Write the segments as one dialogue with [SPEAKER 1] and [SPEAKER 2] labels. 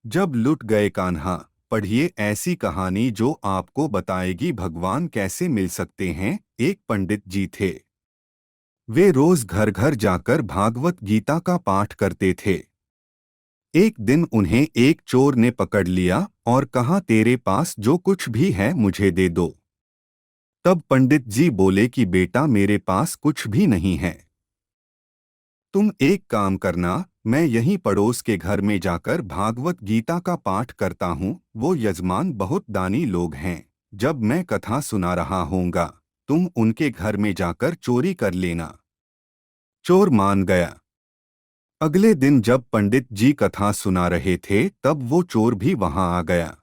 [SPEAKER 1] जब लुट गए कान्हा, पढ़िए ऐसी कहानी जो आपको बताएगी भगवान कैसे मिल सकते हैं। एक पंडित जी थे। वे रोज घर घर जाकर भागवत गीता का पाठ करते थे। एक दिन उन्हें एक चोर ने पकड़ लिया और कहा, तेरे पास जो कुछ भी है मुझे दे दो। तब पंडित जी बोले कि बेटा, मेरे पास कुछ भी नहीं है। तुम एक काम करना, मैं यहीं पड़ोस के घर में जाकर भागवत गीता का पाठ करता हूँ। वो यजमान बहुत दानी लोग हैं। जब मैं कथा सुना रहा होऊंगा, तुम उनके घर में जाकर चोरी कर लेना। चोर मान गया। अगले दिन जब पंडित जी कथा सुना रहे थे, तब वो चोर भी वहां आ गया।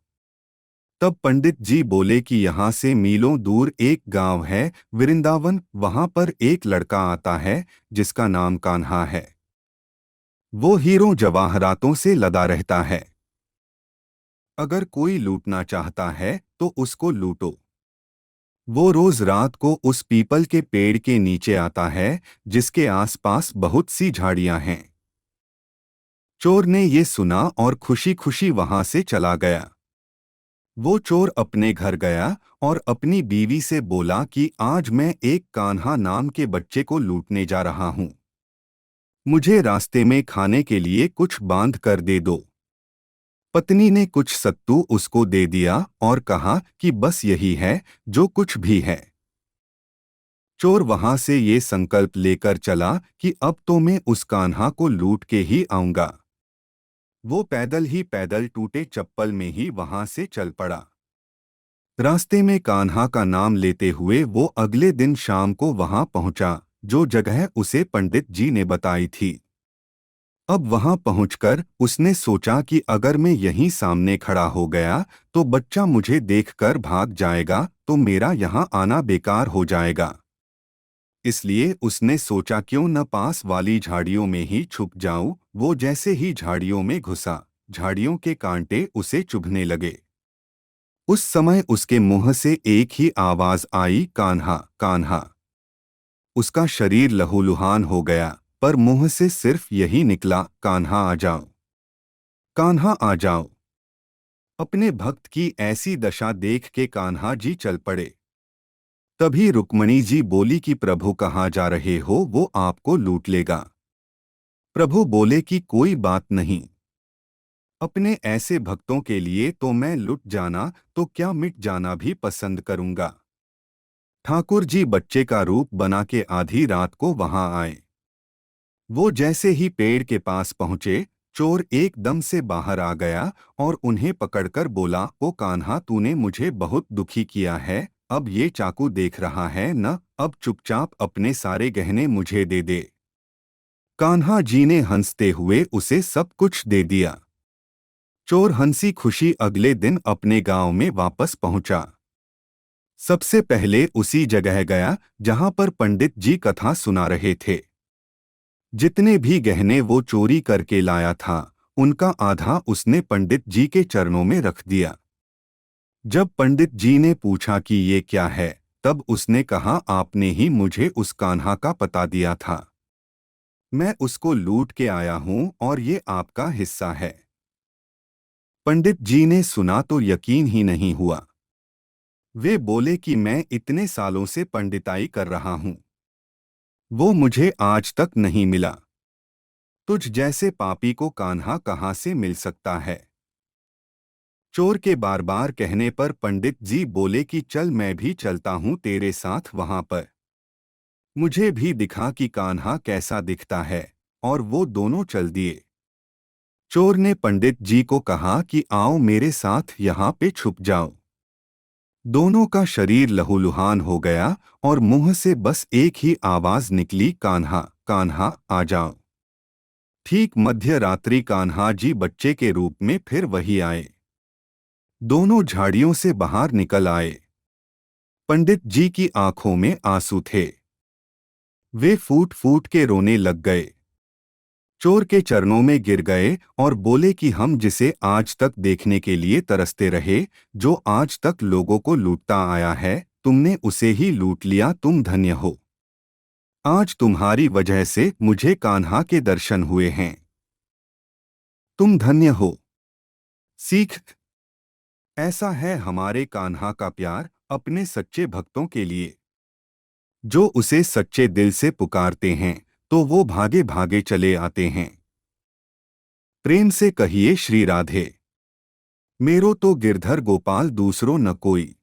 [SPEAKER 1] तब पंडित जी बोले कि यहाँ से मीलों दूर एक गांव है, वृंदावन। वहां पर एक लड़का आता है जिसका नाम कान्हा है। वो हीरों जवाहरातों से लदा रहता है। अगर कोई लूटना चाहता है तो उसको लूटो। वो रोज रात को उस पीपल के पेड़ के नीचे आता है जिसके आसपास बहुत सी झाड़ियां हैं। चोर ने ये सुना और खुशी खुशी वहां से चला गया। वो चोर अपने घर गया और अपनी बीवी से बोला कि आज मैं एक कान्हा नाम के बच्चे को लूटने जा रहा हूं। मुझे रास्ते में खाने के लिए कुछ बांध कर दे दो। पत्नी ने कुछ सत्तू उसको दे दिया और कहा कि बस यही है जो कुछ भी है। चोर वहां से ये संकल्प लेकर चला कि अब तो मैं उस कान्हा को लूट के ही आऊंगा। वो पैदल ही पैदल टूटे चप्पल में ही वहां से चल पड़ा। रास्ते में कान्हा का नाम लेते हुए वो अगले दिन शाम को वहां पहुंचा, जो जगह उसे पंडित जी ने बताई थी। अब वहां पहुंचकर उसने सोचा कि अगर मैं यहीं सामने खड़ा हो गया तो बच्चा मुझे देखकर भाग जाएगा, तो मेरा यहां आना बेकार हो जाएगा। इसलिए उसने सोचा क्यों न पास वाली झाड़ियों में ही छुप जाऊं। वो जैसे ही झाड़ियों में घुसा, झाड़ियों के कांटे उसे चुभने लगे। उस समय उसके मुंह से एक ही आवाज आई, कान्हा कान्हा। उसका शरीर लहूलुहान हो गया, पर मुंह से सिर्फ यही निकला, कान्हा आ जाओ, कान्हा आ जाओ। अपने भक्त की ऐसी दशा देख के कान्हा जी चल पड़े। तभी रुक्मणी जी बोली कि प्रभु कहाँ जा रहे हो, वो आपको लूट लेगा। प्रभु बोले कि कोई बात नहीं। अपने ऐसे भक्तों के लिए तो मैं लुट जाना तो क्या मिट जाना भी पसंद करूंगा। ठाकुर जी बच्चे का रूप बना के आधी रात को वहां आए। वो जैसे ही पेड़ के पास पहुंचे, चोर एकदम से बाहर आ गया और उन्हें पकड़कर बोला, ओ कान्हा, तूने मुझे बहुत दुखी किया है। अब ये चाकू देख रहा है न, अब चुपचाप अपने सारे गहने मुझे दे दे। कान्हा जी ने हंसते हुए उसे सब कुछ दे दिया। चोर हंसी खुशी अगले दिन अपने गांव में वापस पहुंचा। सबसे पहले उसी जगह गया जहां पर पंडित जी कथा सुना रहे थे। जितने भी गहने वो चोरी करके लाया था, उनका आधा उसने पंडित जी के चरणों में रख दिया। जब पंडित जी ने पूछा कि ये क्या है, तब उसने कहा, आपने ही मुझे उस कान्हा का पता दिया था। मैं उसको लूट के आया हूं और ये आपका हिस्सा है। पंडित जी ने सुना तो यकीन ही नहीं हुआ। वे बोले कि मैं इतने सालों से पंडिताई कर रहा हूं, वो मुझे आज तक नहीं मिला। तुझ जैसे पापी को कान्हा कहाँ से मिल सकता है। चोर के बार बार कहने पर पंडित जी बोले कि चल, मैं भी चलता हूँ तेरे साथ वहां पर। मुझे भी दिखा कि कान्हा कैसा दिखता है। और वो दोनों चल दिए। चोर ने पंडित जी को कहा कि आओ मेरे साथ यहाँ पे छुप जाओ। दोनों का शरीर लहूलुहान हो गया और मुंह से बस एक ही आवाज निकली, कान्हा कान्हा आ जाओ। ठीक मध्य रात्रि कान्हा जी बच्चे के रूप में फिर वही आए। दोनों झाड़ियों से बाहर निकल आए। पंडित जी की आंखों में आंसू थे। वे फूट फूट के रोने लग गए। चोर के चरणों में गिर गए और बोले कि हम जिसे आज तक देखने के लिए तरसते रहे, जो आज तक लोगों को लूटता आया है, तुमने उसे ही लूट लिया। तुम धन्य हो। आज तुम्हारी वजह से मुझे कान्हा के दर्शन हुए हैं। तुम धन्य हो। सीख। ऐसा है हमारे कान्हा का प्यार अपने सच्चे भक्तों के लिए। जो उसे सच्चे दिल से पुकारते हैं तो वो भागे भागे चले आते हैं। प्रेम से कहिए श्री राधे। मेरो तो गिरधर गोपाल दूसरो न कोई।